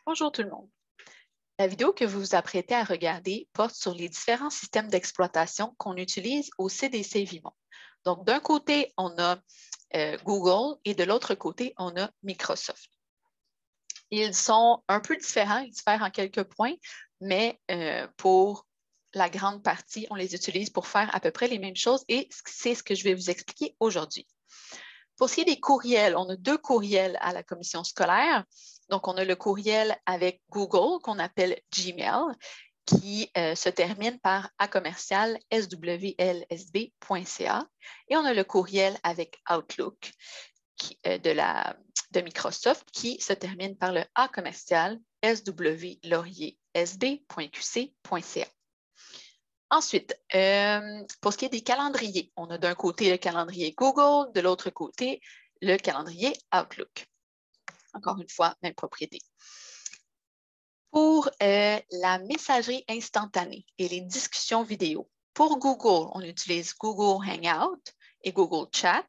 Bonjour tout le monde. La vidéo que vous vous apprêtez à regarder porte sur les différents systèmes d'exploitation qu'on utilise au CDC Vimont. Donc, d'un côté, on a Google et de l'autre côté, on a Microsoft. Ils sont un peu différents, ils diffèrent en quelques points, mais pour la grande partie, on les utilise pour faire à peu près les mêmes choses et c'est ce que je vais vous expliquer aujourd'hui. Pour ce qui est des courriels, on a deux courriels à la commission scolaire. Donc, on a le courriel avec Google qu'on appelle Gmail qui se termine par a@swlsb.ca et on a le courriel avec Outlook de Microsoft qui se termine par le a@swlauriersb.qc.ca. Ensuite, pour ce qui est des calendriers, on a d'un côté le calendrier Google, de l'autre côté le calendrier Outlook. Encore une fois, même propriété. Pour la messagerie instantanée et les discussions vidéo, pour Google, on utilise Google Hangout et Google Chat.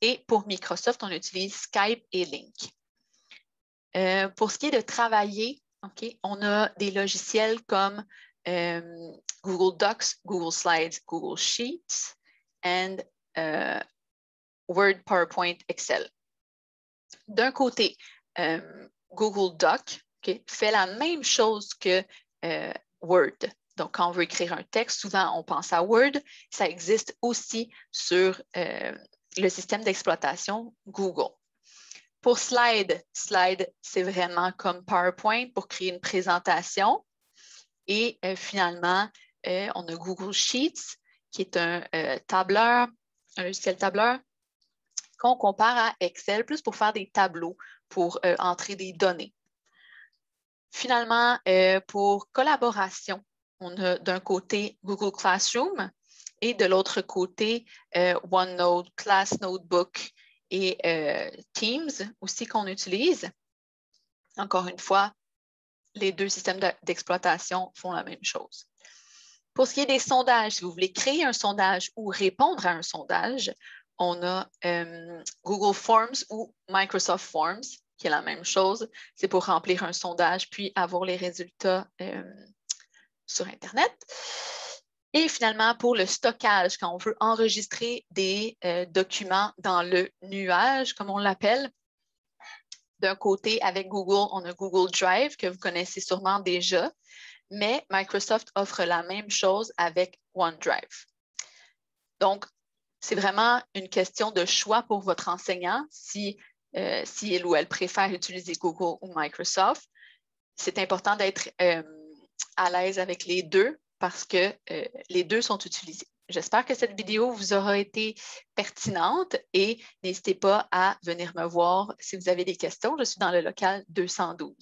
Et pour Microsoft, on utilise Skype et Link. Pour ce qui est de travailler, on a des logiciels comme Google Docs, Google Slides, Google Sheets, and Word, PowerPoint, Excel. D'un côté, Google Doc fait la même chose que Word. Donc, quand on veut écrire un texte, souvent on pense à Word. Ça existe aussi sur le système d'exploitation Google. Pour Slide, c'est vraiment comme PowerPoint pour créer une présentation. Et finalement, on a Google Sheets, qui est un tableur, un logiciel tableur qu'on compare à Excel, plus pour faire des tableaux, pour entrer des données. Finalement, pour collaboration, on a d'un côté Google Classroom et de l'autre côté OneNote, Class Notebook et Teams aussi qu'on utilise. Encore une fois, les deux systèmes d'exploitation font la même chose. Pour ce qui est des sondages, si vous voulez créer un sondage ou répondre à un sondage, on a Google Forms ou Microsoft Forms, qui est la même chose. C'est pour remplir un sondage puis avoir les résultats sur Internet. Et finalement, pour le stockage, quand on veut enregistrer des documents dans le nuage, comme on l'appelle, d'un côté, avec Google, on a Google Drive, que vous connaissez sûrement déjà, mais Microsoft offre la même chose avec OneDrive. Donc, c'est vraiment une question de choix pour votre enseignant, si il ou elle préfère utiliser Google ou Microsoft. C'est important d'être à l'aise avec les deux parce que les deux sont utilisés. J'espère que cette vidéo vous aura été pertinente et n'hésitez pas à venir me voir si vous avez des questions. Je suis dans le local 212.